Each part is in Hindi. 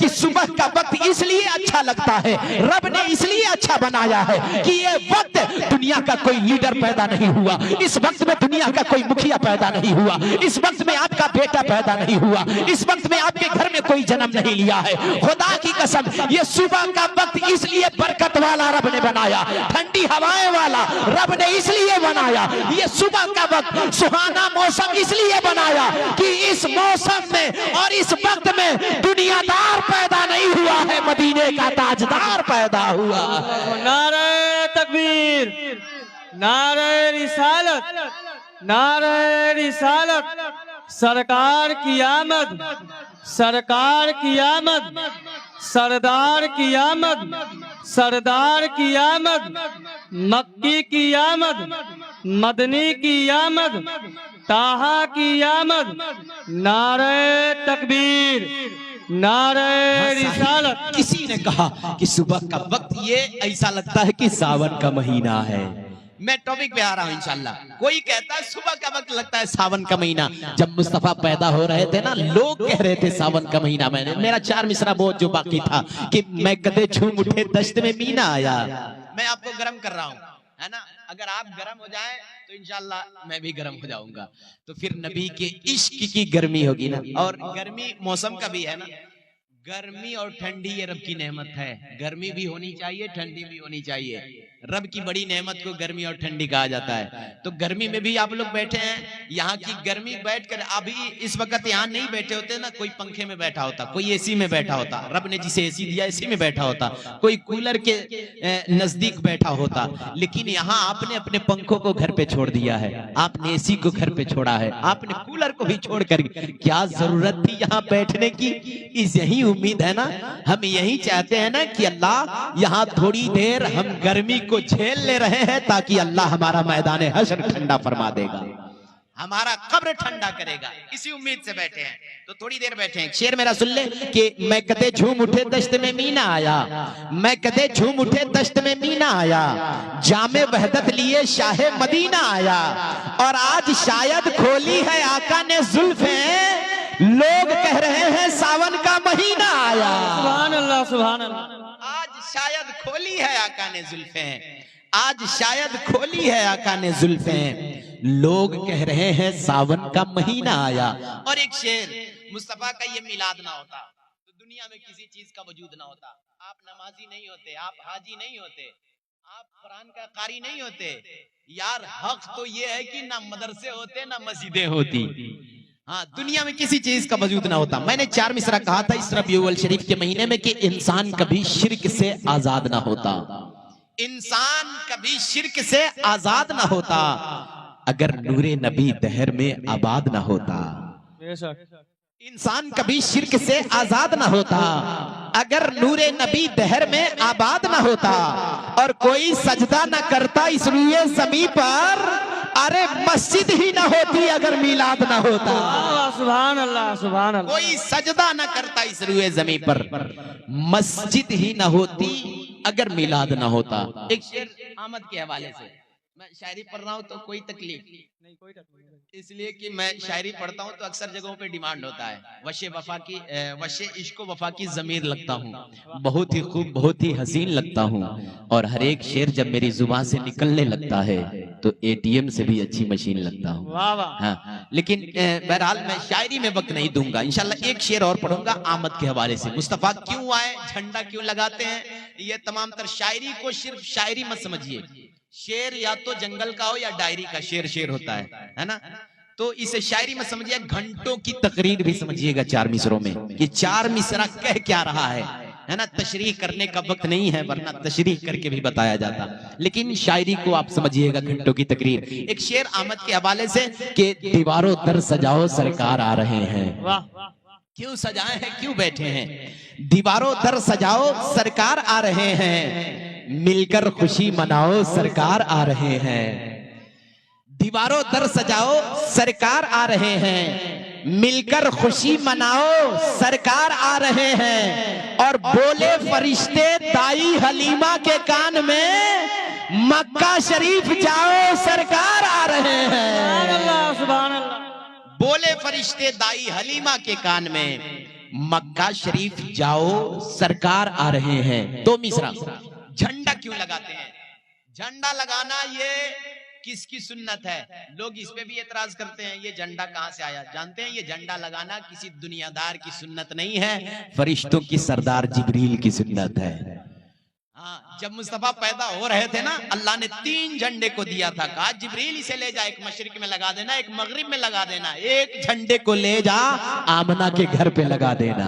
कि सुबह का वक्त इसलिए अच्छा लगता है, रब ने इसलिए अच्छा बनाया है कि ये वक्त दुनिया का कोई लीडर पैदा नहीं हुआ, इस वक्त में दुनिया का कोई मुखिया पैदा नहीं हुआ, इस वक्त में आपका बेटा पैदा नहीं हुआ, इस वक्त में आपके घर में कोई जन्म नहीं लिया है। खुदा की कसम, ये सुबह का वक्त इसलिए बरकत वाला रब ने बनाया, ठंडी हवाएं वाला रब ने इसलिए बनाया, ये सुबह का वक्त सुहाना मौसम इसलिए बनाया कि इस मौसम में और इस वक्त में दुनियादार पैदा नहीं हुआ है, मदीने का ताजदार पैदा हुआ है। नारे तकबीर, नारे रिसालत, नारे रिसालत। सरकार की आमद, सरकार की आमद, सरदार की आमद, सरदार की आमद, मक्की की आमद, मदनी की आमद, ताहा की आमद। नारे तकबीर, नारे रिसालत। किसी ने कहा कि सुबह का वक्त ये ऐसा लगता है कि सावन का महीना है। मैं टॉपिक पे आ रहा हूं इंशाल्लाह। कोई कहता है सुबह का वक्त लगता है सावन का महीना। जब मुस्तफा पैदा हो रहे थे ना, लोग कह रहे थे सावन का महीना। मैंने मेरा 4 मिसरा बहुत जो बाकी था कि मैं कदे झूम उठे दश्त में मीना आया। मैं आपको गर्म कर रहा हूँ, है ना। अगर आप गर्म हो जाए तो इंशाल्लाह मैं भी गर्म हो जाऊंगा। तो फिर नबी के इश्क की गर्मी होगी ना। और गर्मी मौसम का भी है ना। गर्मी और ठंडी ये रब की नेमत है। गर्मी भी होनी चाहिए, ठंडी भी होनी चाहिए। रब की बड़ी नेमत को गर्मी और ठंडी कहा जाता है। तो गर्मी में भी आप लोग बैठे हैं, यहाँ की गर्मी बैठकर अभी इस वक्त यहाँ नहीं बैठे होते ना, कोई पंखे में बैठा होता, कोई एसी में बैठा होता, रब ने जिसे एसी दिया एसी में बैठा होता, कोई कूलर के नजदीक बैठा होता। लेकिन यहाँ आपने अपने पंखों को घर पे छोड़ दिया है, आपने एसी को घर पे छोड़ा है, आपने कूलर को भी छोड़कर क्या जरूरत थी यहाँ बैठने की। इस यही उम्मीद है ना, हम यही चाहते हैं ना कि अल्लाह यहाँ थोड़ी देर हम गर्मी को झेल ले रहे हैं ताकि अल्लाह हमारा मैदान हश्र ठंडा फरमा देगा, हमारा कब्र ठंडा करेगा। इसी उम्मीद से बैठे हैं। तो थोड़ी देर बैठे हैं। शेर मेरा सुन ले कि मैं कदे झूम उठे दश्त में मीना आया, मैं कदे झूम उठे दश्त में मीना आया, जामे वहदत लिए शाहे मदीना आया। और आज शायद खोली है आका ने जुल्फें, लोग कह रहे हैं सावन का महीना आया। सुभान अल्लाह, सुभान अल्लाह। आज शायद खोली है आका ने जुल्फें, आज शायद खोली है आका ने जुल्फें, लोग कह रहे हैं सावन का महीना आया। और एक शेर, मुस्तफा का ये मिलाद ना होता तो दुनिया में किसी चीज का वजूद ना होता। आप नमाजी नहीं होते, आप हाजी नहीं होते, आप कुरान का कारी नहीं होते। यार हक तो ये है कि ना मदरसे होते ना मस्जिदें होती। हाँ, दुनिया में किसी चीज का वजूद ना होता। मैंने 4 मिसरा कहा था इस रबीउल शरीफ के महीने में कि इंसान कभी शिर्क से आजाद ना होता, इंसान कभी शिर्क से आजाद ना होता अगर नूरे नबी दहर में आबाद ना होता। इंसान कभी शिर्क से आजाद ना होता अगर नूरे नबी दहर में आबाद ना होता। और कोई सजदा ना करता इस रूए ज़मीं पर, अरे मस्जिद ही ना होती अगर मिलाद ना होता। सुभान अल्लाह, सुभान अल्लाह। कोई सजदा ना करता इस रूए ज़मीं पर, मस्जिद ही ना होती अगर मिलाद ना होता। एक शेर अहमद के हवाले से, मैं शायरी पढ़ रहा हूँ तो कोई तकलीफ नहीं, कोई तकलीफ नहीं, इसलिए कि मैं शायरी पढ़ता हूँ तो अक्सर जगहों पे डिमांड होता है वशे वफा की, वशे इश्क वफा की ज़मीर लगता हूँ, बहुत ही खूब बहुत ही हसीन लगता हूँ। और हर एक शेर जब मेरी जुबान से निकलने लगता है तो एटीएम से भी अच्छी मशीन लगता हूँ। हाँ, लेकिन बहरहाल मैं शायरी में वक्त नहीं दूंगा। इंशाल्लाह एक शेर और पढ़ूंगा आमद के हवाले से। मुस्तफा क्यों आए, झंडा क्यों लगाते हैं, ये तमाम तर शायरी को सिर्फ शायरी मत समझिए। शेर या तो जंगल का हो या डायरी का, शेर शेर होता है ना। तो इसे शायरी में समझिए, घंटों की तकरीर भी समझिएगा 4 मिसरों में कि 4 मिसरा कह क्या रहा है ना। तशरीह करने का वक्त नहीं है, वरना तशरीह करके भी बताया जाता, लेकिन शायरी को आप समझिएगा, घंटों की तकरीर। एक शेर आमद के हवाले से कि दीवारों दर सजाओ सरकार आ रहे हैं। क्यों सजाए हैं, क्यों बैठे हैं, दीवारों दर सजाओ सरकार आ रहे हैं, मिलकर खुशी मनाओ सरकार आ रहे हैं। दीवारों दर सजाओ सरकार आ रहे हैं, मिलकर खुशी मनाओ सरकार आ रहे हैं। और बोले फरिश्ते दाई हलीमा के कान में, मक्का शरीफ जाओ सरकार आ रहे हैं। सुभान अल्लाह, सुभान अल्लाह। बोले फरिश्ते दाई हलीमा के कान में, मक्का शरीफ जाओ, सरकार आ रहे हैं। 2 मिसरा। झंडा क्यों लगाते हैं? झंडा लगाना ये किसकी सुन्नत है? लोग इस पे भी एतराज करते हैं, ये झंडा कहां से आया? जानते हैं ये झंडा लगाना किसी दुनियादार की सुन्नत नहीं है, फरिश्तों की सरदार जिब्रील की सुन्नत है। हाँ, जब मुस्तफा पैदा हो रहे थे ना, अल्लाह ने 3 झंडे को दिया था, कहा जिब्रील इसे ले जा, एक मशरिक में लगा देना, एक मगरिब में लगा देना, एक झंडे को ले जा आमना के घर पे लगा देना।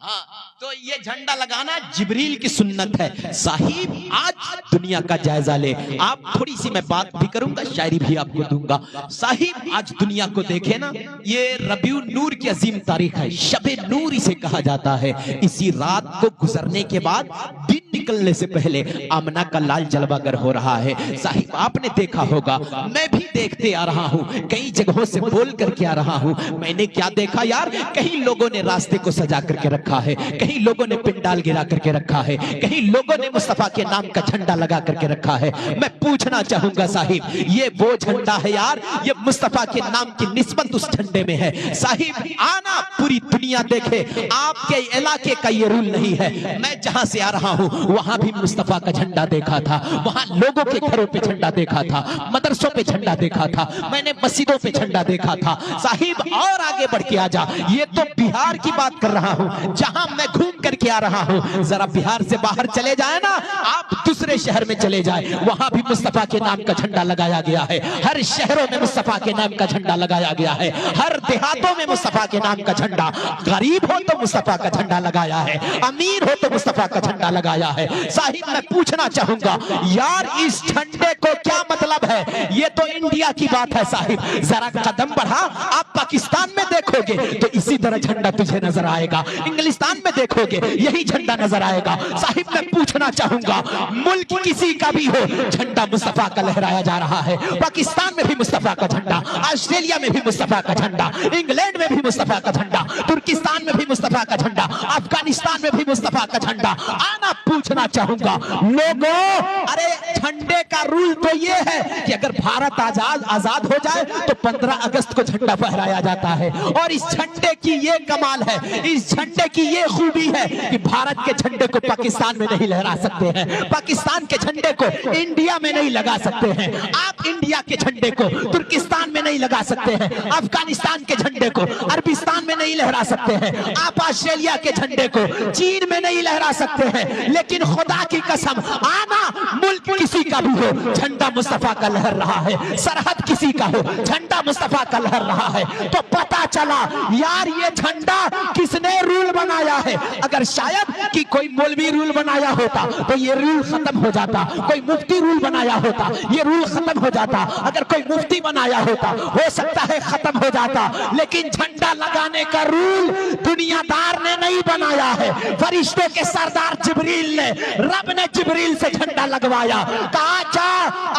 हाँ, तो ये झंडा लगाना जिब्रील की सुन्नत है। साहिब आज दुनिया का जायजा ले, आप थोड़ी सी मैं बात भी करूंगा, शायरी भी आपको दूंगा। साहिब आज दुनिया को देखे ना, ये रबीउन नूर की अजीम तारीख है, शबे नूर इसे कहा जाता है। इसी रात को गुजरने के बाद दिन निकलने से पहले आमना का लाल जलवागर हो रहा है। साहिब आपने देखा होगा, मैं भी देखते आ रहा हूँ, कई जगहों से बोल करके आ रहा हूँ। मैंने क्या देखा यार, कहीं लोगों ने रास्ते को सजा करके रखा है, कहीं लोगों ने पिंडाल गिरा करके रखा है, कहीं लोगों ने मुस्तफा के नाम का झंडा लगा करके रखा है। मैं पूछना चाहूंगा साहिब, ये वो झंडा है यार, ये मुस्तफा के नाम की निस्बत उस झंडे में है। साहिब आना पूरी दुनिया देखे, आपके इलाके का ये रूल नहीं है। मैं जहां से आ रहा हूं वहां भी मुस्तफा का झंडा देखा था, वहां लोगों के घरों पे झंडा देखा था, मदरसों पे झंडा देखा था, मैंने मस्जिदों पे झंडा देखा था। साहिब और आगे बढ़ के आ जा, ये तो बिहार की बात कर रहा हूं, जहां मैं घूम करके आ रहा हूं। जरा बिहार से बाहर चले जाए ना, आप दूसरे शहर में चले जाए, वहां भी मुस्तफा के नाम का झंडा लगाया गया है। हर शहरों में मुस्तफा के नाम का झंडा लगाया गया है, हर देहातों में मुस्तफा के नाम का झंडा, गरीब हो तो मुस्तफा का झंडा लगाया है, अमीर हो तो मुस्तफा का झंडा लगाया है। साहिब मैं पूछना चाहूंगा यार, इस झंडे को क्या मतलब है? ये तो इंडिया की बात है साहिब, जरा कदम बढ़ा, आप पाकिस्तान में देखोगे तो इसी तरह झंडा तुझे नजर आएगा, इंग्लिस्तान में देखोगे यही झंडा नजर आएगा। साहिब मैं पूछना चाहूंगा, मुल्क किसी का भी हो, झंडा मुस्तफा का लहराया जा रहा है। पाकिस्तान में भी मुस्तफा का झंडा, ऑस्ट्रेलिया में भी मुस्तफा का झंडा, इंग्लैंड में भी मुस्तफा का झंडा, तुर्किस्तान में भी मुस्तफा का झंडा, अफगानिस्तान में भी मुस्तफा का झंडा। आना पूछना चाहूंगा लोगों, अरे झंडे का रूल तो ये है कि अगर भारत आजाद हो जाए तो 15 अगस्त को झंडा फहराया जाता है। और इस झंडे की ये कमाल है, इस झंडे की ये खूबी है कि भारत के झंडे को पाकिस्तान में नहीं लहरा सकते हैं, पाकिस्तान के झंडे को इंडिया में नहीं लगा सकते हैं, आप इंडिया के झंडे को तुर्किस्तान में नहीं लगा सकते हैं, अफगानिस्तान के झंडे को अरबिस्तान में नहीं लहरा सकते हैं, आप ऑस्ट्रेलिया के झंडे को चीन में नहीं लहरा सकते हैं। लेकिन खुदा की कसम, आना मुल्क किसी का भी हो, झंडा मुस्तफा का लहर रहा है, सरहद किसी का हो, झंडा मुस्तफा का लहर रहा है। तो पता चला यार ये झंडा किसने रूल बनाया है। अगर शायद कि कोई मौलवी रूल बनाया होता तो ये रूल खत्म हो जाता, कोई मुफ्ती रूल बनाया होता ये रूल खत्म हो जाता, अगर कोई मुफ्ती बनाया होता हो सकता है खत्म हो जाता। लेकिन झंडा लगाने का रूल दुनियादार ने नहीं बनाया है, फरिश्तों के सरदार जिब्रील ने, रब ने जिब्रील से झंडा लगवाया, कहा जा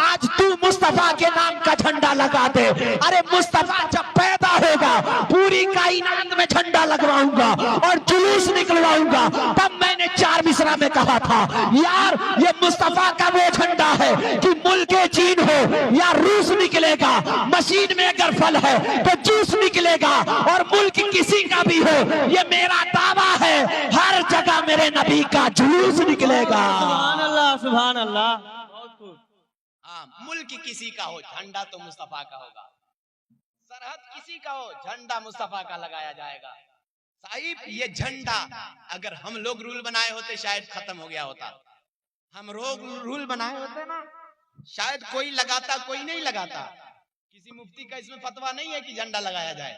आज तू मुस्तफा के नाम का झंडा लगा दे। अरे मुस्तफा जब पैदा होगा पूरी कायनात में झंडा लगवाऊंगा और जुलूस निकलवाऊंगा। तब मैंने 4 मिसरा में कहा था यार ये मुस्तफा का वो झंडा है कि मुल्क चीन हो या रूस निकलेगा, मशीन में अगर फल है तो जूस निकलेगा, और मुल्क किसी का भी हो ये मेरा दावा है, हर जगह मेरे नबी का जुलूस निकलेगा। सुभान अल्लाह, सुभान अल्लाह। मुल्क किसी का हो, झंडा तो मुस्तफा का होगा, सरहद किसी का हो, झंडा मुस्तफा का लगाया जाएगा। साहिब ये झंडा अगर हम लोग रूल बनाए होते शायद खत्म हो गया होता, हम रूल बनाए होते ना शायद कोई लगाता, कोई नहीं लगाता। किसी मुफ्ती का इसमें फतवा नहीं है कि झंडा लगाया जाए,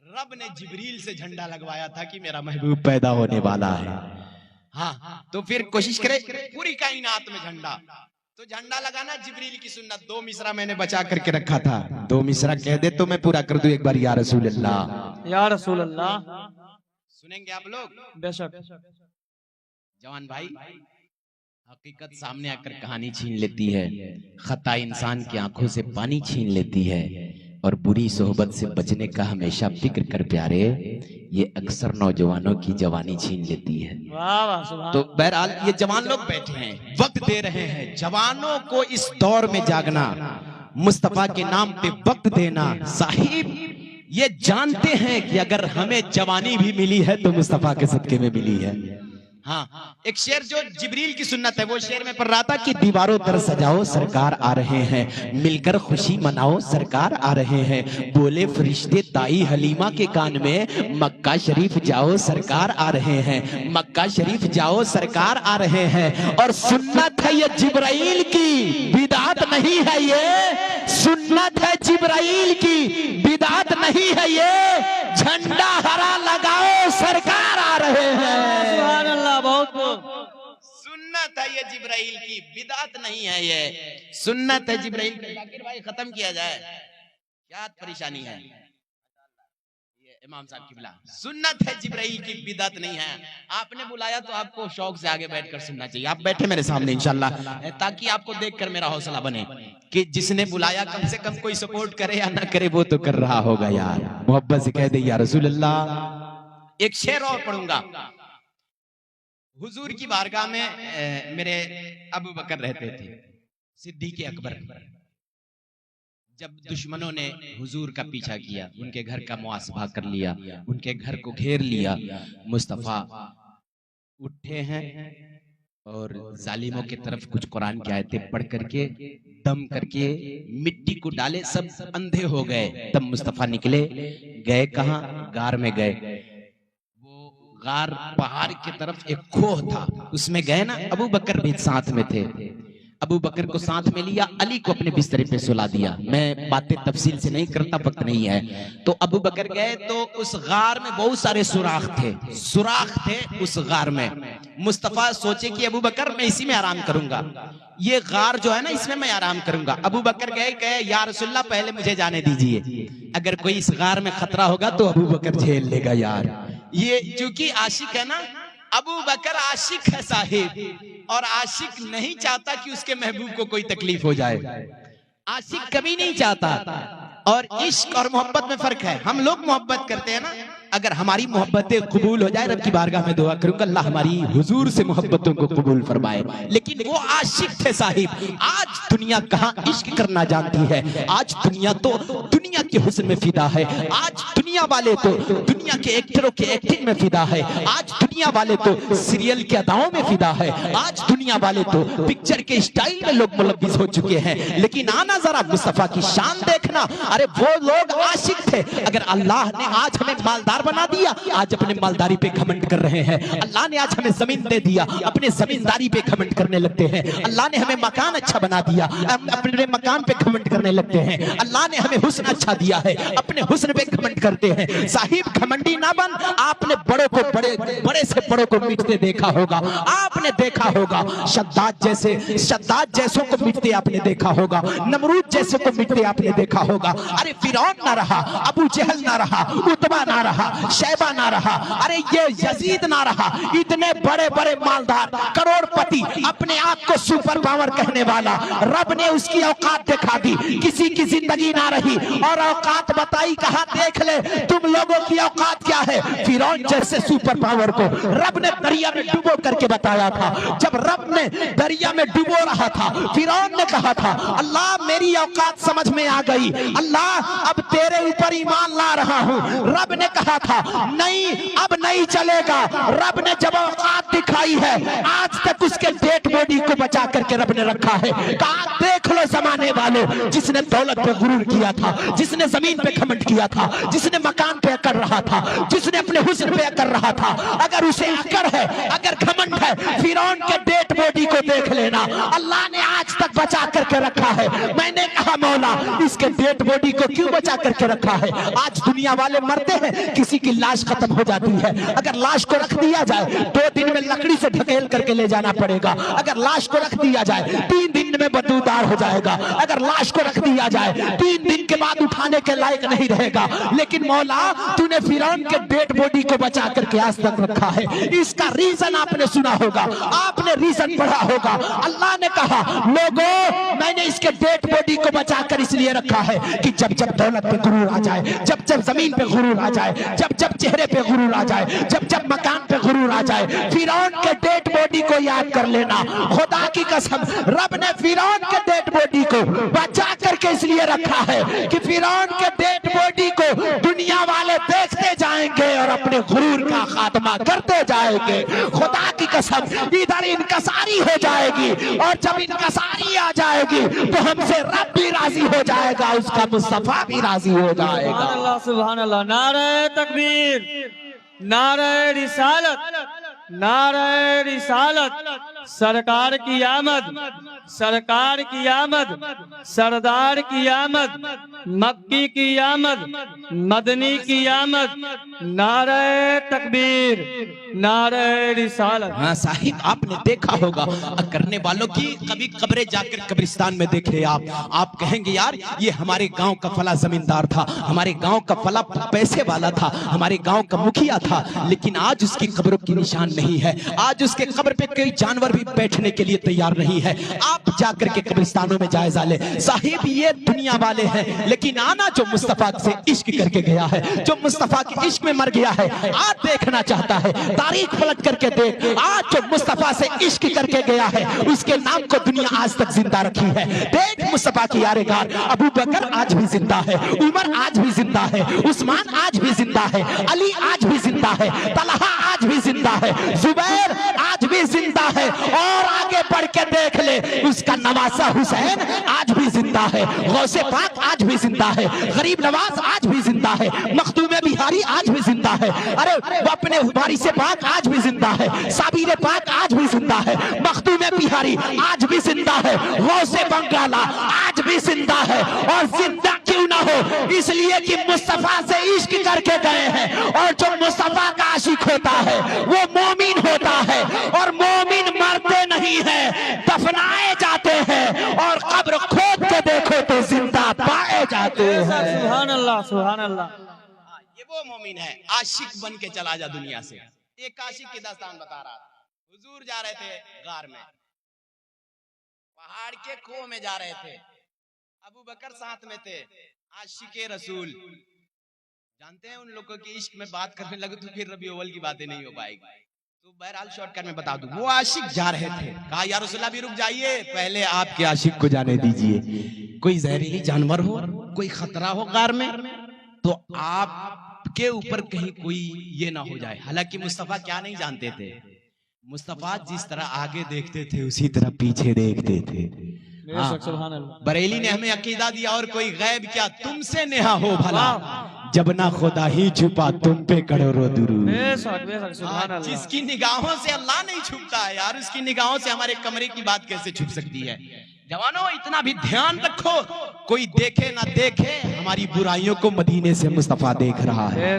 रब ने जिब्रील से झंडा लगवाया था कि मेरा महबूब पैदा होने वाला है। हाँ, तो फिर कोशिश करे पूरी कायनात में झंडा, तो झंडा लगाना जिब्रील की सुन्नत। 2 मिसरा मैंने बचा करके रखा था, 2 मिसरा कह दे तो मैं पूरा कर दूं एक बार, या रसूल अल्लाह, या रसूल अल्लाह। सुनेंगे आप लोग? बेशक। जवान भाई, हकीकत सामने आकर कहानी छीन लेती है, खता इंसान की आंखों से पानी छीन लेती है, और बुरी सोहबत से बचने का हमेशा फिक्र कर प्यारे, ये अक्सर नौजवानों की जवानी छीन लेती है। वाह वाह, सुभान। तो बहरहाल ये जवान लोग बैठे हैं, वक्त दे रहे हैं जवानों को इस दौर में जागना, मुस्तफा के नाम पे वक्त देना। साहिब ये जानते हैं कि अगर हमें जवानी भी मिली है तो मुस्तफा के सदके में मिली है। हाँ, एक शेर जो जिब्रील की सुन्नत है, वो शेर में पढ़ रहा था कि दीवारों पर सजाओ सरकार आ रहे हैं, मिलकर खुशी मनाओ सरकार आ रहे हैं, बोले फरिश्ते ताई हलीमा के कान में, मक्का शरीफ जाओ सरकार आ रहे हैं, मक्का शरीफ जाओ सरकार आ रहे हैं। और सुन्नत है ये जिब्राइल की, बिदात नहीं है ये, सुन्नत है जिब्राइल की, बिदात नहीं है ये, झंडा हरा लगाओ सरकार आ रहे हैं। सुभान अल्लाह, बहुत सुन्नत है ये जिब्राइल की, बिदात नहीं है ये, सुन्नत है जिब्राइल की। जाकिर भाई खत्म किया जाए, क्या परेशानी है? ये इमाम साहब की बिला, सुन्नत है जिब्राइल की, बिदात नहीं है। आपने बुलाया तो आपको शौक से आगे बैठकर सुनना चाहिए। आप बैठे मेरे सामने इंशाल्लाह, ताकि आपको देखकर मेरा हौसला बने कि जिसने बुलाया कम से कम कोई सपोर्ट करे या ना करे, वो तो कर रहा होगा यार। मोहब्बत से कह दे या रसूल अल्लाह। एक शेर और पढ़ूंगा। हुजूर की बारगाह में मेरे अबू बकर रहते थे, सिद्दीक़ अकबर। जब दुश्मनों ने हुजूर का पीछा किया, उनके घर का मुआसबा कर लिया, उनके घर को घेर लिया, मुस्तफा उठे हैं और जालिमों की तरफ कुछ कुरान की आयतें पढ़ करके दम करके मिट्टी को डाले, सब अंधे हो गए। तब मुस्तफा निकले, गए कहां? गार में गए। गार पहाड़ की तरफ एक खोह था, उसमें गए ना, अबू बकर भी साथ में थे। अबू बकर को साथ में लिया, अली को अपने बिस्तरे पे सुला दिया। मैं बातें तफसील से नहीं करता, वक्त नहीं है। तो अबू बकर गए तो उस गार में बहुत सारे सुराख थे उस गार में। मुस्तफा सोचे कि अबू बकर मैं इसी में आराम करूंगा, ये गार जो है ना इसमें मैं आराम करूंगा। अबू बकर गए या रसूलल्लाह पहले मुझे जाने दीजिए, अगर कोई इस गार में खतरा होगा तो अबू बकर झेल लेगा यार। ये चूंकि आशिक है ना, अबू बकर आशिक है साहिब, और आशिक नहीं चाहता कि उसके महबूब को कोई तकलीफ हो जाए। आशिक कभी नहीं चाहता। और इश्क और मोहब्बत में फर्क है। हम लोग मोहब्बत करते हैं ना, अगर हमारी मोहब्बतें कबूल हो जाए, रब की बारगाह में दुआ करूंगा अल्लाह हमारी हुजूर से मोहब्बतों को कबूल फरमाए। लेकिन वो आशिक थे साहिब। आज दुनिया कहाँ इश्क करना जानती है, आज दुनिया तो दुनिया के हुस्न में फिदा है, आज दुनिया वाले तो दुनिया के एक्टरों के एक्टिंग में फिदा है, आज दुनिया वाले तो सीरियल के अदाओं में फिदा है, आज दुनिया वाले तो पिक्चर के स्टाइल में लोग मुलव्विस हो चुके हैं। लेकिन आना जरा मुस्तफा की शान देखना, अरे वो लोग आशिक थे। अगर अल्लाह ने आज हमें मालदार बना दिया, आज अपने मालदारी पे घमंड कर रहे हैं। अल्लाह ने आज हमें जमीन दे दिया, अपने जमींदारी पे घमंड करने लगते हैं। अल्लाह ने हमें मकान अच्छा बना दिया, अपने मकान पे घमंड करने लगते हैं। अल्लाह ने हमें हुस्न अच्छा दिया है, अपने हुस्न पे घमंड करते हैं। साहिब घमंडी ना बन। आपने बड़ों को बड़े से बड़ों को मिटते देखा होगा, आपने देखा होगा शद्दाद जैसों को मिटते आपने देखा होगा, नमरूद जैसे को मिटते आपने देखा होगा। अरे फिरौन ना रहा, अबू जहल ना रहा, उतबा ना रहा, शैबा ना रहा, अरे ये यजीद ना रहा। इतने बड़े बड़े मालदार करोड़पति, अपने आप को सुपर पावर कहने वाला, रब ने उसकी औकात दिखा दी। किसी की जिंदगी ना रही और औकात बताई, कहा देख ले तुम लोगों की औकात क्या है। फिरौन जैसे सुपर पावर को रब ने दरिया में डुबो करके बताया था। जब रब ने दरिया में डुबो रहा था, फिरौन ने कहा था अल्लाह मेरी औकात समझ में आ गई, अल्लाह अब तेरे ऊपर ईमान ला रहा हूँ। रब ने कहा था नहीं अब नहीं चलेगा। रब ने जब औकात दिखाई है, आज तक उसके डेड बॉडी को बचा करके रब ने रखा है। कहा देख लो जमाने वालों, जिसने दौलत पे गुरूर किया था, जिसने जमीन पे घमंड किया था, जिसने मकान पे अकड़ रहा था, जिसने अपने हुस्न पे अकड़ रहा था, अगर उसे अकड़ है, अगर घमंड है, फिरौन के डेड बॉडी को देख लेना, अल्लाह ने आज तक बचा करके रखा है। मैंने कहा मौला इसके डेड बॉडी को क्यों बचा करके रखा है। आज दुनिया वाले मरते हैं, किसी की लाश खत्म हो जाती है, अगर लाश को रख दिया जाए 2 दिन में लकड़ी से ढकेल करके ले जाना पड़ेगा। अगर लाश को रख दिया जाए 3 दिन में बदबूदार हो जाएगा। अगर लाश को रख दिया जाए 3 दिन के बाद उठाने के लायक नहीं रहेगा। लेकिन मौला तूने फिरौन के डेड बॉडी को बचा करके आज तक रखा है। इसका रीजन आपने सुना होगा, आपने रीजन पढ़ा होगा। अल्लाह ने कहा लोगों मैंने इसके डेड बॉडी को बचा कर इसलिए रखा है कि जब जब दौलत पे गुरूर आ जाए, जब जब जमीन पे गुरूर आ जाए, जब जब चेहरे पे गुरूर आ जाए, जब जब मकान पे गुरूर आ जाए, फिरौन के डेड बॉडी को याद कर लेना। खुदा की कसम रब ने फिरौन के डेड बॉडी को बचा करके इसलिए रखा है कि फिरौन के डेड बॉडी को दुनिया वाले देखते जाएंगे और अपने गुरूर का खात्मा करते जाएंगे। खुदा की कसम इधर इनकसारी हो जाएगी और जब इनकसारी आ जाएगी तो हमसे रब भी राजी हो जाएगा, उसका मुस्तफा भी राजी हो जाएगा। सुभान अल्लाह। नारे तकबीर, नारे रिसालत, नारे रिसालत। सरकार की आमद, सरकार की आमद, सरदार की आमद, मक्की की आमद, मदनी की आमद। नारे तकबीर, नारे रिसालत। हाँ साहिब, आपने देखा होगा करने वालों की कभी कब्रें जाकर कब्रिस्तान में देखे आप कहेंगे यार ये हमारे गांव का फला जमींदार था, हमारे गांव का फला पैसे वाला था, हमारे गांव का मुखिया था, लेकिन आज उसकी कब्रों की निशान नहीं है। आज उसके कब्र पे कोई जानवर भी बैठने के लिए तैयार नहीं है। आप जाकर के कब्रिस्तानों में जायजा ले। साहिब ये दुनिया वाले हैं, लेकिन आना जो मुस्तफा से इश्क करके गया है, जो मुस्तफा के इश्क में मर गया है, आज देखना चाहता है, तारीख पलट करके देख। आज जो मुस्तफा से इश्क करके गया है उसके नाम को दुनिया आज तक जिंदा रखी है। देख मुस्तफा की यारेगार, अबू बकर आज भी जिंदा है, उमर आज भी जिंदा है, उस्मान आज भी जिंदा है, अली आज भी जिंदा है, तलहा आज भी जिंदा है, जुबैर आज भी जिंदा है। और आगे बढ़ के देख ले उसका नवासा हुसैन आज भी जिंदा है, गौसे पाक आज भी जिंदा है, गरीब नवाज आज भी जिंदा है, मखदूम बिहारी आज भी जिंदा है, अरे वो अपने बारी से पाक आज भी जिंदा है, साबिर पाक आज भी जिंदा है, मखदूम बिहारी आज भी जिंदा है, गौसे बंगाला आज भी जिंदा है। और जिंदा क्यों ना हो, इसलिए कि मुस्तफा से इश्क करके गए हैं। और जो मुस्तफा का आशिक होता है वो मोमिन होता है, और मोमिन मरते नहीं है, दफनाए जाते हैं, और कब्र खोद के देखो तो जिंदा पाए जाते हैं। सुभान अल्लाह, सुभान अल्लाह। ये वो मोमिन है, आशिक बन के चला जा दुनिया से। एक आशिक की दास्तान बता रहा था। हुजूर जा रहे थे गार में, पहाड़ के कुएं में जा रहे थे, अबू बकर साथ में थे, आशिक रसूल। जानते हैं उन लोगों के इश्क में बात करने लगे तो फिर रबी अव्वल की बातें नहीं हो पाएगी, तो बहरहाल शॉर्टकट में बता दूं। वो आशिक जा रहे थे, कहा या रसूलल्लाह भी रुक जाइए, पहले आपके आशिक को जाने दीजिए। कोई जहरीली जानवर हो, कोई खतरा हो गार में, तो आपके ऊपर कहीं कोई ये ना हो जाए। हालांकि मुस्तफा क्या नहीं जानते थे, मुस्तफा जिस तरह आगे देखते थे उसी तरह पीछे देखते थे। बरेली ने हमें अकीदा दिया, और कोई गैब क्या तुमसे नेहा हो भला, जब ना खुदा ही छुपा तुम पे करोड़ों दुरूद। जिसकी निगाहों से अल्लाह नहीं छुपता है यार, उसकी निगाहों से हमारे कमरे की बात कैसे छुप सकती है। जवानों इतना भी ध्यान रखो, कोई देखे ना देखे, हमारी बुराइयों को मदीने से मुस्तफा देख रहा है।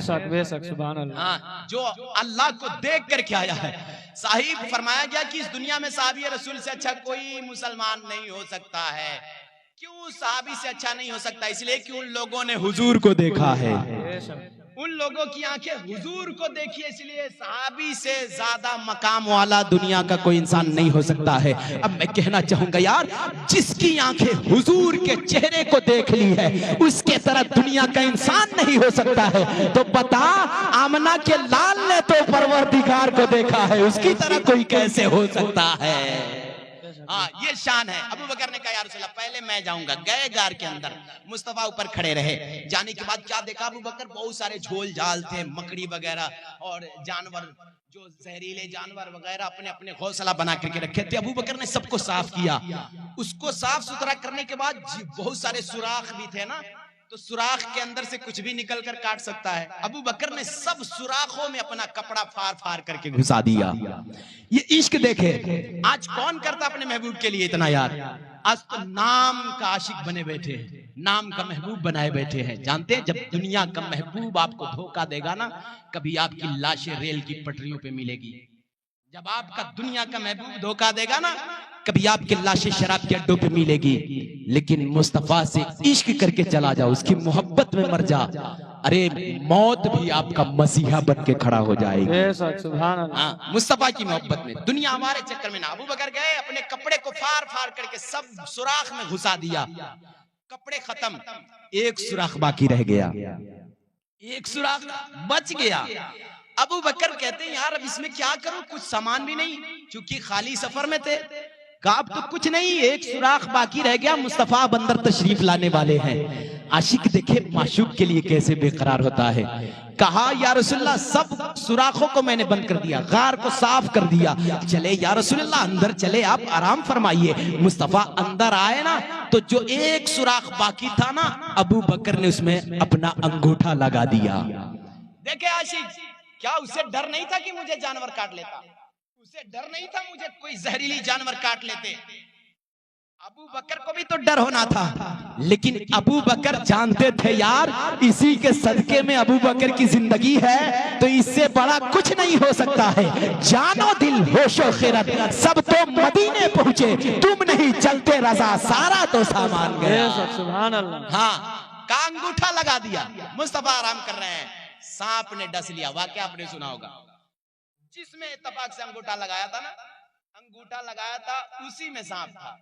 जो अल्लाह को देख कर के आया है। साहिब फरमाया गया कि इस दुनिया में साहबी रसूल से अच्छा कोई मुसलमान नहीं हो सकता है। क्यों साहबी से अच्छा नहीं हो सकता? इसलिए कि उन लोगों ने हुजूर को देखा है, उन लोगों की आंखें हुजूर को देखी, इसलिए सहाबी से ज्यादा मकाम वाला दुनिया का कोई इंसान नहीं हो सकता है। अब मैं कहना चाहूंगा यार, जिसकी आंखें हुजूर के चेहरे को देख ली है उसके तरह दुनिया का इंसान नहीं हो सकता है। तो बता, आमना के लाल ने तो परवरदिगार को देखा है, उसकी तरह कोई कैसे हो सकता है? हाँ, ये शान है। अबू बकर ने कहा या रसूलल्लाह पहले मैं जाऊंगा। गए गार के अंदर, मुस्तफा ऊपर खड़े रहे। जाने के बाद क्या देखा अबू बकर? बहुत सारे झोल जाल थे, मकड़ी वगैरह और जानवर, जो जहरीले जानवर वगैरह अपने अपने घोंसला बना करके रखे थे। अबू बकर ने सबको साफ किया। उसको साफ सुथरा करने के बाद बहुत सारे सुराख भी थे ना, तो सुराख के अंदर से कुछ भी निकल कर काट सकता है। अबू बकर ने सब सुराखों में अपना कपड़ा फाड़ फाड़ करके घुसा दिया। ये इश्क देखे, आज कौन करता अपने महबूब के लिए इतना यार? आज तो नाम का आशिक बने बैठे हैं, नाम का महबूब बनाए बैठे हैं। जानते हैं, जब दुनिया का महबूब आपको धोखा देगा ना, कभी आपकी लाशें रेल की पटरियों पे मिलेगी। जब आपका दुनिया का महबूब धोखा देगा ना, कभी आपकी लाशें शराब के अड्डों पे मिलेगी। लेकिन मुस्तफा से इश्क करके चला जाओ, उसकी मोहब्बत में मर जा, अरे मौत भी आपका मसीहा बन के खड़ा हो जाएगी। हाँ, मुस्तफा की मोहब्बत में। दुनिया हमारे चक्कर में ना। अबू बकर गए, अपने कपड़े को फाड़ फाड़ करके सब सुराख में घुसा दिया। कपड़े खत्म, एक सुराख बाकी रह गया, एक सुराख बच गया। अबू बकर कहते हैं यार अब इसमें क्या करूं, कुछ सामान भी नहीं, क्योंकि खाली सफर में थे, कहा अब तो कुछ नहीं, एक सुराख बाकी रह गया, मुस्तफा बंदर तशरीफ लाने वाले हैं। आशिक देखे माशूक के लिए कैसे बेकरार होता है। कहा या रसूलल्लाह सब सुराखों को मैंने बंद कर दिया, गार को साफ कर दिया, चले या रसूलल्लाह अंदर चले, आप आराम फरमाइए। मुस्तफा अंदर आए ना तो जो एक सुराख बाकी था ना, अबू बकर ने उसमें अपना अंगूठा लगा दिया। देखे आशिक, क्या उसे डर नहीं था कि मुझे जानवर काट लेता? उसे डर नहीं था मुझे कोई जहरीली जानवर काट लेते? अबू बकर को भी तो डर होना था, लेकिन अबू बकर जानते थे यार इसी के सदके में अबू बकर की जिंदगी है, तो इससे बड़ा कुछ नहीं हो सकता है। जानो दिल होशो खैरत सब तो मदीने पहुंचे, तुम नहीं चलते रजा सारा तो सामान गया। सुभान अल्लाह। हाँ, का अंगूठा लगा दिया। मुस्तफा आराम कर रहे हैं, सांप ने डस लिया। वाकया आपने सुना होगा, जिसमें इत्तेफाक से अंगूठा लगाया था ना, अंगूठा लगाया था उसी में सांप था।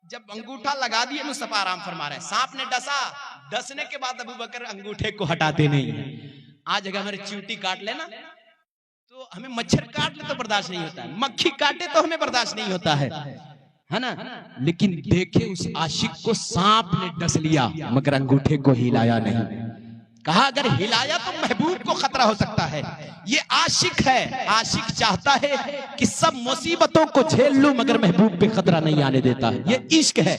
जब अंगूठा लगा दिए मुस्तफा आराम फरमा रहे हैं, सांप ने डसा, डसने के बाद अबू बकर अंगूठे को हटाते नहीं है। आज अगर हमारे चींटी काट ले ना तो हमें, मच्छर काट ले तो बर्दाश्त नहीं होता है, मक्खी काटे तो हमें बर्दाश्त नहीं होता है ना। लेकिन देखे उस आशिक को सांप ने डस लिया मगर अंगूठे को हिलाया नहीं। कहा अगर हिलाया तो महबूब को खतरा हो सकता है। ये आशिक है, आशिक चाहता है कि सब मुसीबतों को झेल लूं मगर महबूब पे खतरा नहीं आने देता है। ये इश्क है।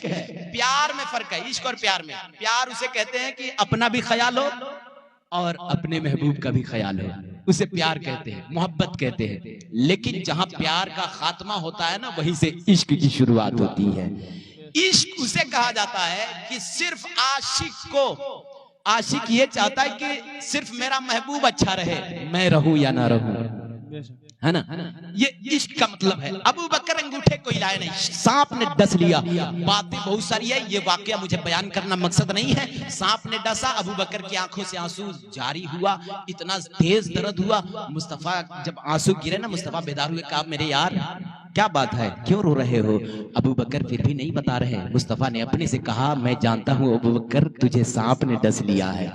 प्यार में फर्क है, इश्क और प्यार में। प्यार उसे कहते हैं कि अपना भी ख्याल हो और अपने महबूब का भी ख्याल हो, उसे प्यार कहते हैं, मोहब्बत कहते हैं। लेकिन जहां प्यार का खात्मा होता है ना, वहीं से इश्क की शुरुआत होती है। इश्क उसे कहा जाता है कि सिर्फ आशिक को, आशिक ये चाहता है कि सिर्फ मेरा महबूब अच्छा रहे, मैं रहूं या ना रहूं, है ना। ये इश्क का मतलब है। अबू बकर अंगूठे को हिलाए नहीं, सांप ने डस लिया। बातें बहुत सारी है, ये वाकया मुझे बयान करना मकसद नहीं है। सांप ने डसा, अबू बकर की आंखों से आंसू जारी हुआ, इतना तेज दर्द हुआ। मुस्तफा जब आंसू गिरे ना, मुस्तफा बेदार हुए, कहा मेरे यार क्या बात है, क्यों रो रहे हो? अबू बकर फिर भी नहीं बता रहे। मुस्तफा ने अपने से कहा मैं जानता हूं अबू बकर, तुझे सांप ने डस लिया है,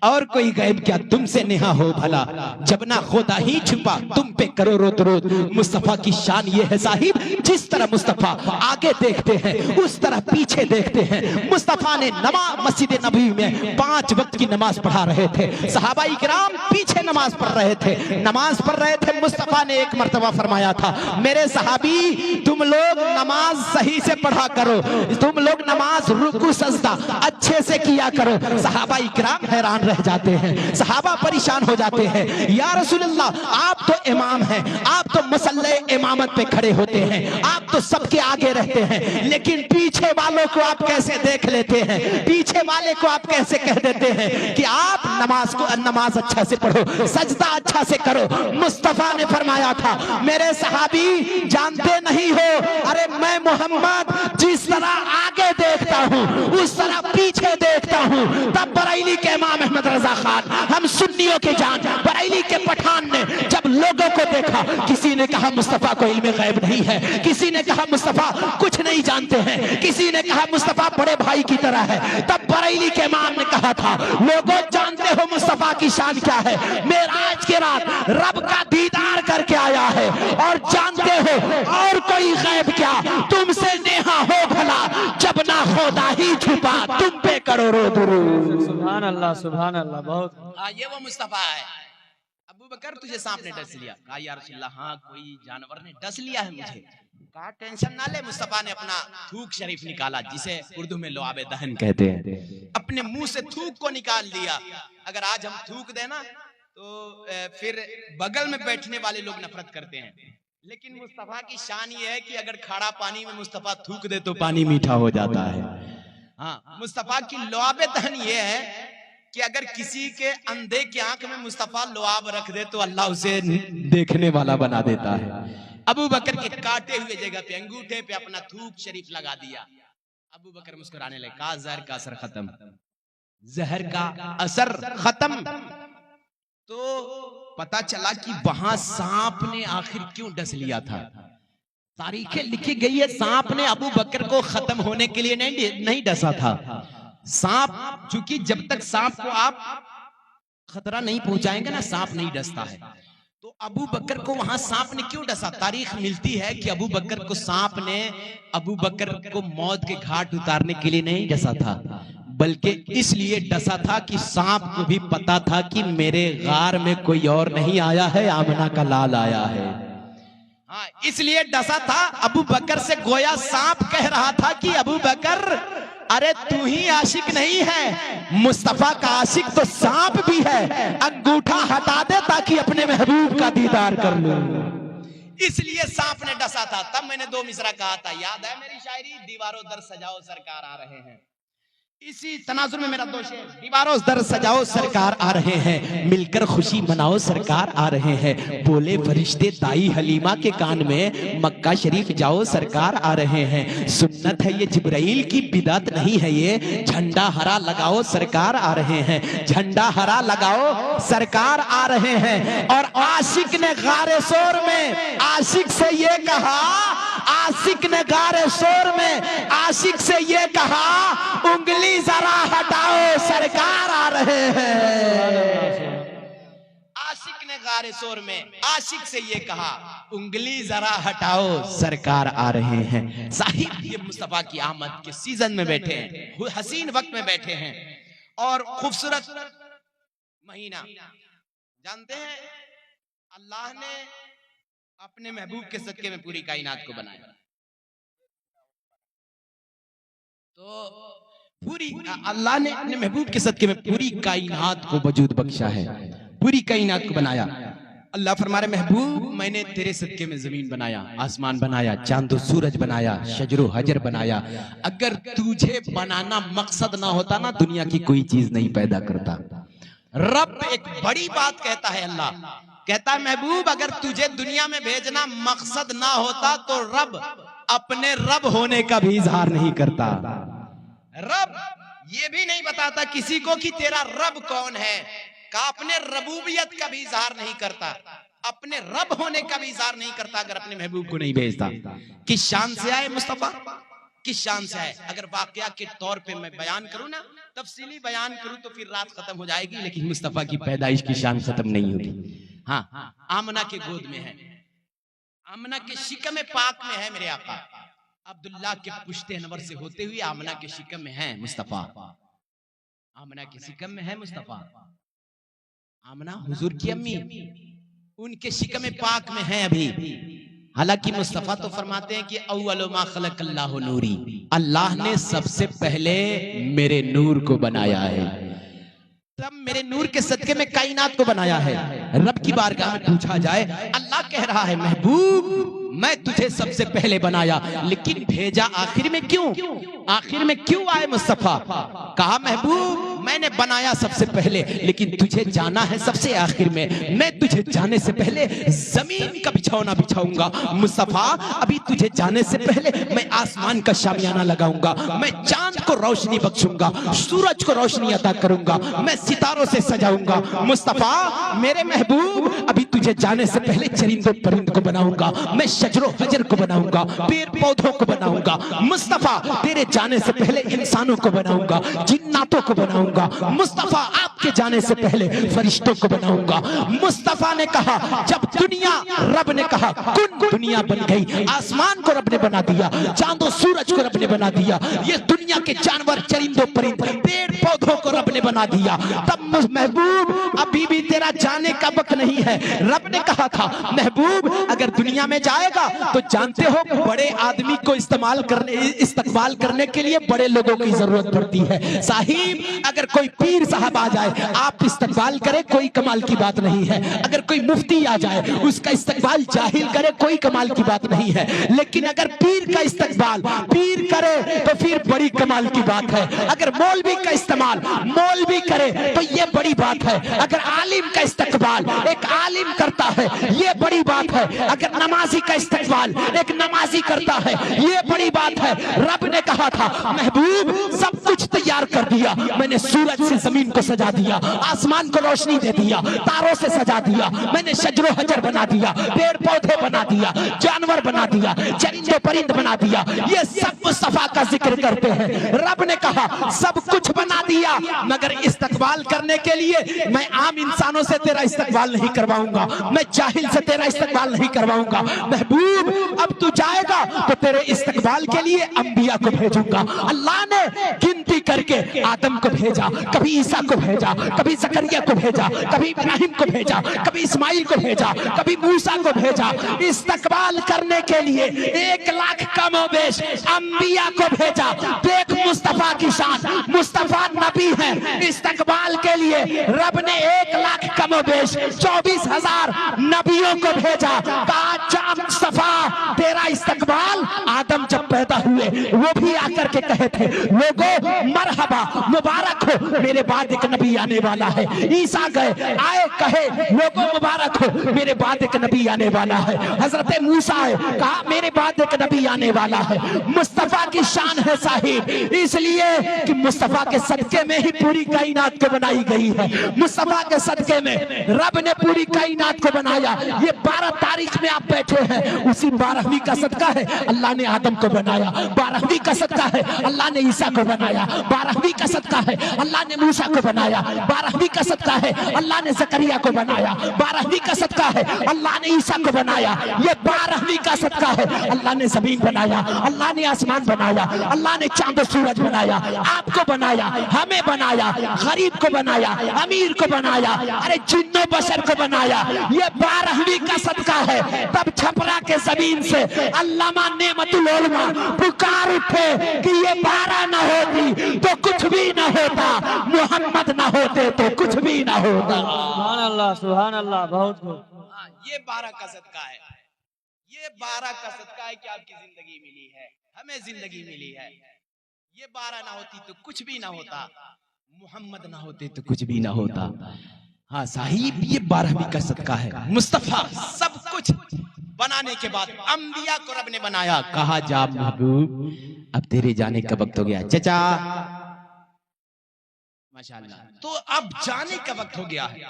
और कोई गैब क्या तुमसे नेहा हो भला, जब ना खुदा ही छुपा तुम पे करो रोत रोत। मुस्तफा की शान ये है साहिब, जिस तरह मुस्तफा आगे देखते हैं उस तरह पीछे देखते हैं। मुस्तफा ने नमाज मस्जिद नबी में 5 वक्त की नमाज पढ़ा रहे थे, सहाबाई किराम पीछे नमाज पढ़ रहे थे, नमाज पढ़ रहे थे। मुस्तफा ने एक मर्तबा फरमाया था, मेरे सहाबी तुम लोग नमाज सही से पढ़ा करो, तुम लोग नमाज रुकू सजदा अच्छे से किया करो। सहाबाई किराम हैरान रह जाते हैं, सहाबा परेशान हो जाते हैं, या रसूलल्लाह आप तो इमाम हैं, आप तो मसल्ले इमामत पे खड़े होते हैं, आप तो सबके आगे रहते हैं, लेकिन पीछे वालों को आप कैसे देख लेते हैं? पीछे वाले को आप कैसे कह देते हैं कि आप नमाज अच्छा से पढ़ो, सजदा अच्छा से करो? मुस्तफा ने फरमाया था, मेरे सहाबी जानते नहीं हो, अरे मैं मोहम्मद जिस तरह आगे देखता हूं उस तरह पीछे देखता हूं। तब बरेली के इमाम अहमद रजा खान, हम सुन्नियों के जान बरेली के पठान ने जब लोगों को देखा, किसी ने कहा मुस्तफा को इल्मे गैब नहीं है, किसी ने कहा मुस्तफा कुछ नहीं जानते हैं, किसी ने कहा मुस्तफा बड़े भाई की तरह है। तब बरेली के इमाम ने कहा था, लोगों जानते हो मुस्तफा की शान क्या है? मेराज की रात रब का दीदार करके आया है, और जानते हो और कोई गैब क्या तुमसे नेहा हो भला, जब ना खुदा ही छुपा तुम पे करोड़ों दुरूद। सुभान अल्लाह, सुभान अल्लाह। बहुत ये वो मुस्तफा है। अबू बकर तुझे सांप ने डस लिया? कहा या रसूलल्लाह हाँ कोई जानवर ने डस लिया है मुझे। कहा टेंशन ना ले। मुस्तफा ने अपना थूक शरीफ निकाला, जिसे उर्दू में लुआब दहन कहते हैं, अपने मुंह से थूक को निकाल दिया। अगर आज हम थूक देना तो फिर बगल में बैठने वाले लोग नफरत करते हैं, लेकिन मुस्तफा की शान ये है कि अगर खारा पानी में मुस्तफा थूक दे तो पानी मीठा हो जाता है। हाँ, मुस्तफा की लुआब दहन ये है कि अगर किसी के अंधे की आंख में मुस्तफा लुआब रख दे तो अल्लाह उसे देखने वाला बना देता है। अबू बकर के काटे हुए जगह पे अंगूठे पे अपना थूक शरीफ लगा दिया। अबू बकर मुस्कुराने लगे, कहा जहर का असर खत्म, जहर का असर खत्म। तो पता चला कि वहां सांप ने आखिर क्यों डस लिया था। तारीखें लिखी गई है, सांप ने अबू बकर को खत्म होने के लिए नहीं डसा था। सांप, चूंकि जब तक सांप को आप खतरा नहीं पहुंचाएंगे ना, सांप नहीं डसता है। तो अबू बकर को वहां सांप ने क्यों डसा? तारीख मिलती है कि अबू बकर को सांप ने अबू बकर को मौत के घाट उतारने के लिए नहीं डसा था, बल्कि इसलिए डसा था कि सांप को भी पता था कि मेरे गार में कोई और नहीं आया है, आमना का लाल आया है। हाँ, इसलिए डसा था। अबू बकर से गोया सांप कह रहा था कि अबू बकर, अरे तू ही आशिक नहीं है, मुस्तफा का आशिक तो सांप भी है, अंगूठा हटा दे ताकि अपने महबूब का दीदार कर लूं। इसलिए सांप ने डसा था। तब मैंने 2 मिसरा कहा था, याद है मेरी शायरी, दीवारों दर सजाओ सरकार आ रहे हैं। इसी तनाजुर में मेरा दोष है, दीवारों दर सजाओ सरकार आ रहे हैं, मिलकर खुशी मनाओ सरकार आ रहे हैं। बोले फरिश्ते दाई हलीमा के कान में, मक्का शरीफ जाओ सरकार आ रहे हैं। सुन्नत है ये जिब्राइल की बिदअत नहीं है ये, झंडा हरा लगाओ सरकार आ रहे हैं, झंडा हरा लगाओ सरकार आ रहे हैं। और आशिक ने गारे शोर में आशिक से ये कहा, आशिक ने गारे शोर में आशिक से ये कहा, उंगली जरा हटाओ सरकार आ रहे हैं। आशिक ने गारे शोर में आशिक से ये कहा, उंगली जरा हटाओ सरकार आ रहे हैं। साहिब ये मुस्तफा की आमद के सीजन में बैठे हैं, हसीन वक्त में बैठे हैं और खूबसूरत महीना। जानते हैं अल्लाह ने अपने महबूब के सदके में पूरी कायनात को बनाया। तो पूरी अल्लाह ने अपने महबूब के सदके में पूरी कायनात को वजूद बख्शा है, पूरी कायनात को बनाया। अल्लाह फरमा रहे, महबूब मैंने तेरे सदके में जमीन बनाया, आसमान बनाया, चांदो सूरज बनाया, शजरो हजर बनाया। अगर तुझे बनाना मकसद ना होता ना, दुनिया की कोई चीज नहीं पैदा करता। रब एक बड़ी बात कहता है, अल्लाह कहता है महबूब अगर तुझे दुनिया में भेजना मकसद ना होता तो रब अपने रब होने का भी इजहार नहीं करता। रब ये भी नहीं बताता किसी को कि तेरा रब कौन है, का अपने रबूबियत का भी इजहार नहीं करता, अपने रब होने का भी इजहार नहीं करता अगर अपने महबूब को नहीं भेजता। किस शान से आए मुस्तफा, किस शान से आए? अगर वाकया के तौर पे मैं बयान करूं ना, तफसीली बयान करूं तो फिर रात खत्म हो जाएगी, लेकिन मुस्तफा की पैदाइश की शान खत्म नहीं होती। हाँ, आमना के गोद में है, आमना के शिकम पाक में है मेरे आका। अब्दुल्ला के पुश्ते अनवर से होते हुए आमना के शिकम में है मुस्तफा, आमना के शिकम में है मुस्तफा। आमना हुजूर की अम्मी, उनके शिकम पाक में है अभी। हालांकि मुस्तफा तो फरमाते हैं कि अव्वलु मा खलक़ल्लाहु नूरी, अल्लाह ने सबसे पहले मेरे नूर को बनाया है, तब मेरे नूर के सदके में कायनात को बनाया है। रब की बारगाह में पूछा जाए, अल्लाह कह रहा है महबूब मैं तुझे सबसे पहले बनाया, लेकिन भेजा आखिर में क्यों? आखिर में क्यों आए मुस्तफा? कहा महबूब मैंने बनाया सबसे पहले, लेकिन तुझे जाना है सबसे आखिर में। मैं तुझे जाने से पहले जमीन का बिछौना बिछाऊंगा मुस्तफा, अभी तुझे जाने से पहले मैं आसमान का शामियाना लगाऊंगा, मैं चांद को रोशनी बख्शूंगा, सूरज को रोशनी अता करूंगा, मैं सितारों से सजाऊंगा मुस्तफा। मेरे महबूब अभी तुझे जाने से पहले चरिंदों परिंद को बनाऊंगा, मैं शजरो हजर को बनाऊंगा, पेड़ पौधों को बनाऊंगा मुस्तफा। तेरे जाने से पहले इंसानों को बनाऊंगा, जिन्नातों को बनाऊंगा मुस्तफा। आपके जाने से पहले फरिश्तों को बनाऊंगा मुस्तफा ने कहा। जब दुनिया, रब ने कहा कुन, दुनिया बन गई। आसमान को रब ने बना दिया, चांदो सूरज को रब ने बना दिया, ये दुनिया के जानवर चरिंदों परिंद पेड़ पौधों को रब ने बना दिया। तब महबूब अभी भी तेरा जाने का वक्त नहीं है। रब ने कहा था महबूब अगर दुनिया में जाएगा तो जानते हो बड़े आदमी को इस्तकबाल करने के लिए बड़े लोगों की जरूरत पड़ती है। साहिब अगर कोई पीर साहब आ जाए आप इस्तकबाल करें, कोई कमाल की बात नहीं है। अगर कोई मुफ्ती आ जाए उसका इस्तकबाल जाहिल करे, कोई कमाल की बात नहीं है। लेकिन अगर पीर का इस्तकबाल पीर करे तो फिर बड़ी कमाल की बात है। अगर मौलवी का इस्तेमाल मौलवी करे तो ये बड़ी बात है। अगर आलिम का इस्तकबाल एक आलिम करता है ये बड़ी बात है। अगर नमाजी का इस्तकबाल एक नमाजी करता है ये बड़ी बात है। रब ने कहा था महबूब सब कुछ तैयार कर दिया, मैंने सूरज से जमीन को सजा दिया, आसमान को रोशनी दे दिया, तारों से सजा दिया, मैंने शजरो हजर बना दिया, पेड़ पौधे बना दिया, जानवर बना दिया, चरिंदे परिंद बना दिया। ये सब मुस्तफा का जिक्र करते हैं। रब ने कहा सब कुछ बना दिया, मगर इस्तकबाल करने के लिए मैं आम इंसानों से तेरा इस्तकबाल नहीं करवाऊंगा, मैं जाहिल से तेरा इस्तकबाल नहीं करवाऊंगा। महबूब अब तू जाएगा तो तेरे इस्तकबाल के लिए अंबिया को भेजूंगा। अल्लाह ने गिनती करके आदम को भेजा, कभी ईसा को भेजा, कभी जकरिया को भेजा, कभी इब्राहिम को भेजा, कभी इस्माइल को भेजा, कभी मूसा को भेजा। इस्तकबाल करने के लिए 1 लाख कमोबेश अंबिया को भेजा। देख मुस्तफा की शान, मुस्तफा नबी है। इस्तकबाल के लिए रब ने 1 लाख कमोबेश 24,000 नबियों को भेजा। कहा जा मुस्तफा तेरा इस्तकबाल आदम जब पैदा हुए वो भी आकर के कहे थे लोगों मरहबा मुबारक हो मेरे बाद एक नबी आने वाला है। ईसा गए आए कहे लोगों मुबारक हो मेरे बाद एक नबी आने वाला है। हजरत मूसा आए कहा मेरे बाद एक नबी आने वाला है। मुस्तफा की शान है साहिब, इसलिए कि मुस्तफा के सदके में ही पूरी कायनात को बनाई गई है। मुस्तफा के सदके में रब ने पूरी कायनात को बनाया। ये 12 तारीख में आप बैठे हैं, उसी 12वीं का सदका है अल्लाह ने आदम को बनाया। 12वीं का सदका है अल्लाह ने ईसा को बनाया। 12वीं का सदका है अल्लाह ने मूसा को बनाया। 12वीं का सदका है अल्लाह ने जकरिया को बनाया। 12वीं का सदका है अल्लाह ने ईसा को बनाया। ये 12वीं का सदका है अल्लाह ने जमीन बनाया, अल्लाह ने आसमान बनाया, अल्लाह ने चांद सूरज बनाया, आपको बनाया, हमें बनाया, गरीब को बनाया, अमीर को बनाया, अरे जिन्नो बशर को बनाया। ये 12वीं का सदका है। तब छपरा के जमीन से अल्लामा नेमतुल उलमा पुकार उठे कि ये 12 न होती तो कुछ भी न होता, मोहम्मद न होते तो कुछ भी न होता। सुभान अल्लाह, बहुत खूब। ये 12 का सदका है, ये 12 का सदका है कि आपकी जिंदगी मिली है, हमें जिंदगी मिली है। ये 12 ना होती तो कुछ भी ना होता, मोहम्मद ना होते तो कुछ भी ना होता। हाँ साहिब, ये 12वीं का सदका है। मुस्तफा सब कुछ बनाने के बाद अंबिया को रब ने बनाया। कहा जा महबूब अब तेरे जाने का वक्त हो गया। चचा माशाअल्लाह, तो अब जाने का वक्त हो गया है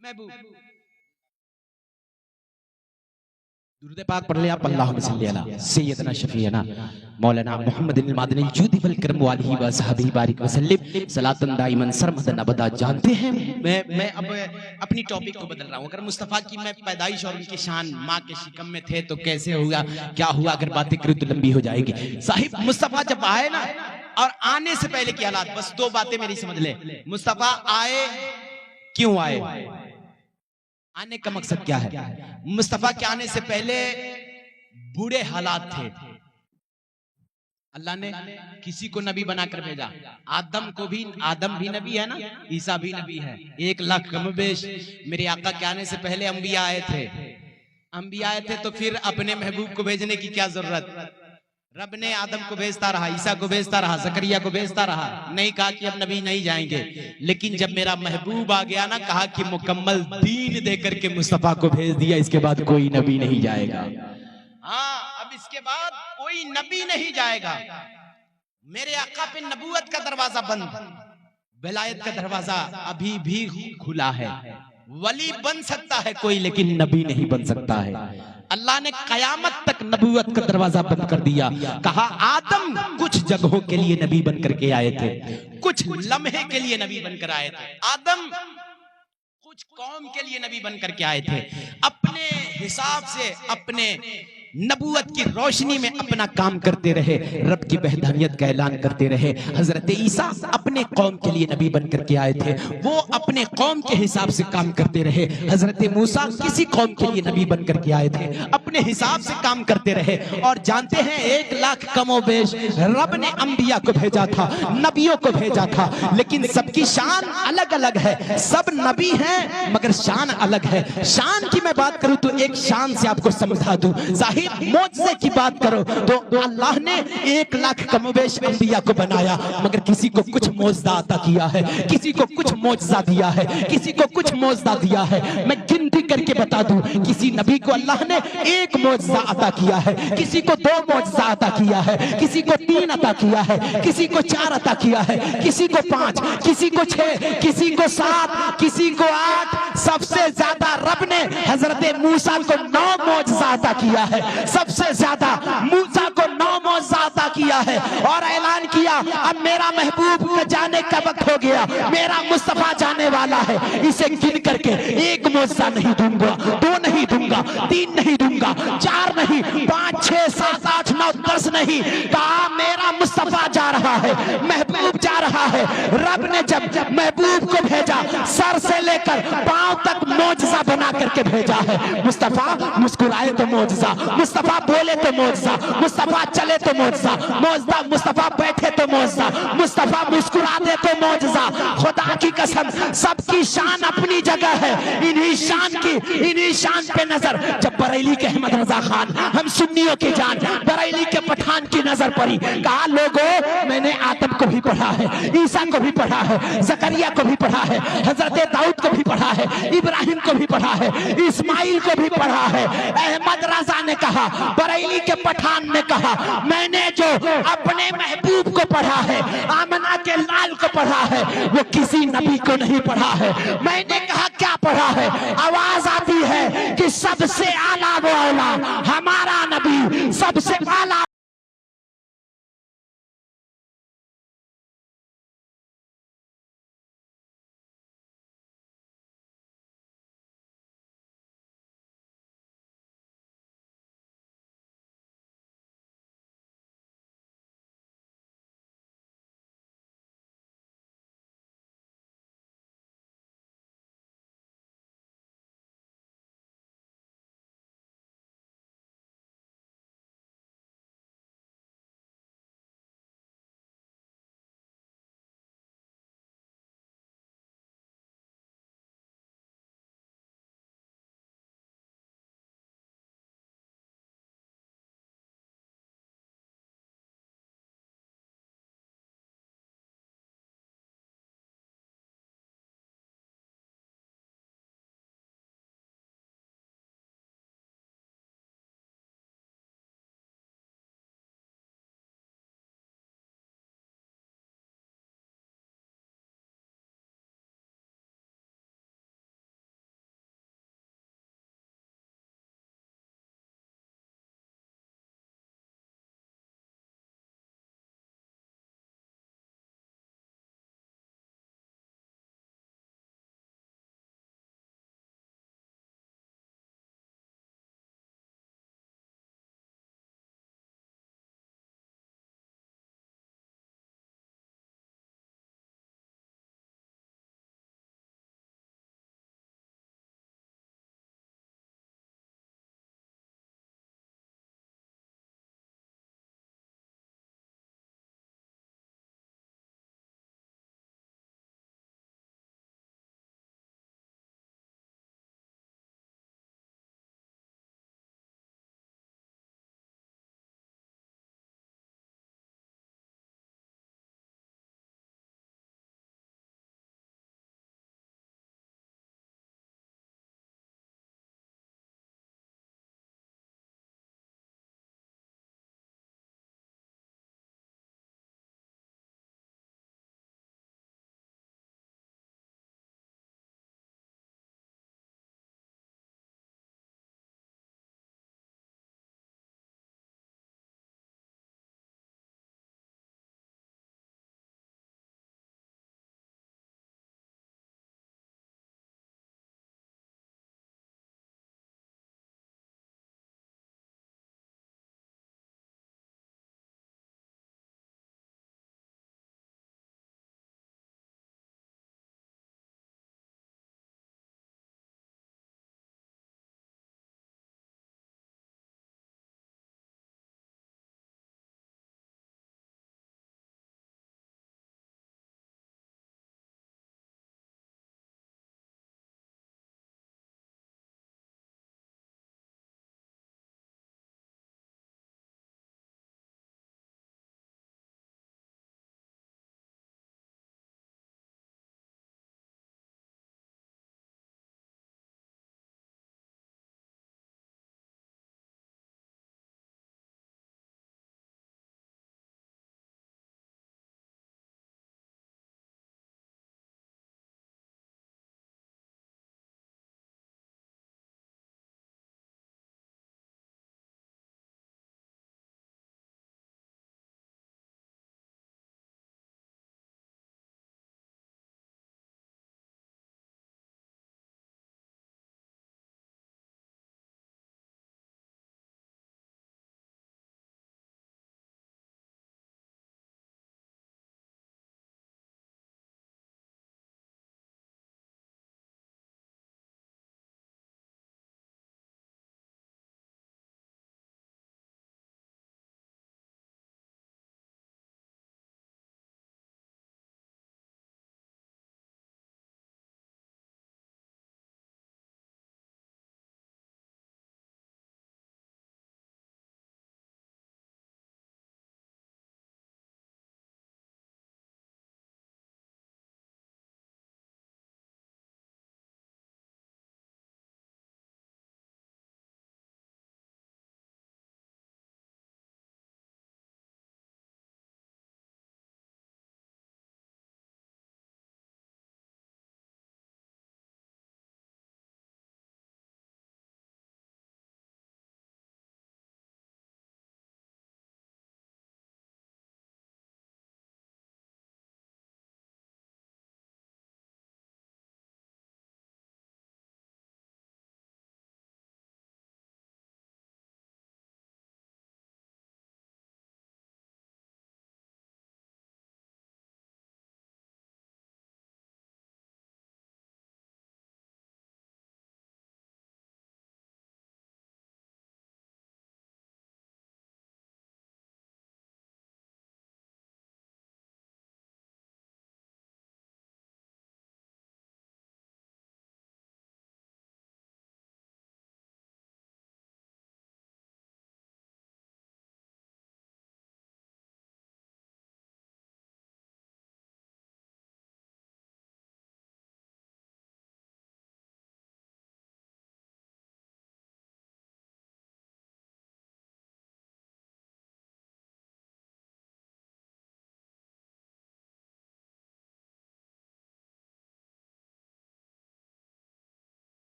महबूब। दुरूद पाक पढ़ ले आप। अल्लाहुम्मा सल्ली अला सय्यदना शफीअना मौलाना मुहम्मदिल मादनिल जूदी वल करम वालिही व सहबी बारिक वसल्लम सलातन दाइमन सरमदन अबदा। जानते हैं मैं अब अपनी टॉपिक को बदल रहा हूँ। अगर मुस्तफा की मैं पैदाइश और उनकी शान माँ के शिकम में थे तो कैसे हुआ, क्या हुआ, अगर बातें करूँ तो लंबी हो जाएगी। साहिब मुस्तफा जब आए ना, और आने से पहले की हालात, बस 2 बातें मेरी समझ ले। मुस्तफा आए, क्यों आए, आने का मकसद क्या है। मुस्तफा के आने से पहले बुरे हालात थे। अल्लाह ने किसी को नबी बनाकर भेजा। आदम भी नबी है ना, ईसा भी नबी है। 1 लाख कमोबेश मेरे आका के आने से पहले अंबिया आए थे, तो फिर अपने महबूब को भेजने की क्या जरूरत। रब ने आदम को भेजता रहा, ईसा को भेजता रहा, जकरिया को भेजता रहा, नहीं कहा कि अब नबी नहीं जाएंगे। लेकिन जब मेरा महबूब आ गया ना, कहा कि मुकम्मल दीन देकर के मुस्तफा को भेज दिया, इसके बाद कोई नबी नहीं जाएगा। हाँ, अब इसके बाद कोई नबी नहीं जाएगा। मेरे आका पे नबूवत का दरवाजा बंद, विलायत का दरवाजा अभी भी खुला है। वली बन सकता है कोई, लेकिन नबी नहीं बन सकता है। अल्लाह ने कयामत तक नबूवत का दरवाजा बंद कर दिया। कहा आदम कुछ जगहों के लिए नबी बनकर के आए थे, कुछ लम्हे के लिए नबी बनकर आए थे। आदम कुछ कौम के लिए नबी बनकर के आए थे। अपने हिसाब से अपने नबूवत की रोशनी में अपना काम करते रहे, रब की वहदानियत का ऐलान करते रहे। हजरत ईसा अपने कौम के लिए नबी बनकर के आए थे, वो अपने कौम के हिसाब से काम करते रहे। हजरत मूसा किसी कौम के लिए नबी बनकर के आए थे, अपने हिसाब से काम करते रहे। और जानते हैं 1 लाख कमोबेश रब ने अंबिया को भेजा था, नबियों को भेजा था, लेकिन सबकी शान अलग अलग है। सब नबी हैं मगर शान अलग है। शान की मैं बात करूं तो एक शान से आपको समझा दूं। जाहिर मौजज़े की बात करो तो अल्लाह ने 1 लाख कमोबेश अंबिया को बनाया, मगर किसी को कुछ मौजज़ा अता किया है, किसी को कुछ मौजज़ा दिया है, किसी को कुछ मौजज़ा दिया है। मैं गिनती करके बता दूं, किसी नबी को अल्लाह ने 1 मौजज़ा अता किया है, किसी को 2 मौजज़ा अता किया है, किसी को 3 अता किया है, किसी को 4 अता किया है, किसी को 5, किसी को 6, किसी को 7, किसी को 8। सबसे ज्यादा रब ने हजरत मूसा को 9 मौजज़ा अता किया है, सबसे ज्यादा मूसा को 9 मौजज़ा अता किया है और ऐलान किया अब मेरा महबूब का जाने का वक्त हो गया, मेरा मुस्तफा जाने वाला है, इसे गिन करके 1 मौजज़ा नहीं दूंगा, 2 नहीं दूंगा, 3 नहीं दूंगा, 4 नहीं, 5, 6, 7, 8, 9, 10 नहीं, कहा मेरा मुस्तफा जा रहा है, महबूब जा रहा है। रब ने जब महबूब को भेजा सर से लेकर पांव तक मौजज़ा बना करके भेजा है। मुस्तफा मुस्कुराए तो मौजज़ा, मुस्तफा बोले तो मौजज़ा, मुस्तफा चले तो मौजज़ा, मौजज़ा मुस्तफा बैठे तो मौजज़ा, मुस्तफा मुस्कुरा दे तो मौजज़ा। खुदा की कसम सबकी शान अपनी जगह है, इन्हीं शान पे नजर जब बरेली के अहमद रजा खान, हम सुन्नियों की जान बरेली के पठान की नजर पड़ी, कहा लोगों मैंने आदम को भी पढ़ा है, ईसा को भी पढ़ा है, जकरिया को भी पढ़ा है, हजरत दाऊद को भी पढ़ा है, इब्राहिम को भी पढ़ा है, इस्माइल को भी पढ़ा है। अहमद रजा ने कहा, बरेली के पठान ने कहा, मैंने जो अपने महबूब को पढ़ा है, आमना के लाल को पढ़ा है, वो किसी नबी को नहीं पढ़ा है। मैंने कहा क्या पढ़ा है? आवाज आती है कि सबसे आला वो आला हमारा नबी, सबसे आला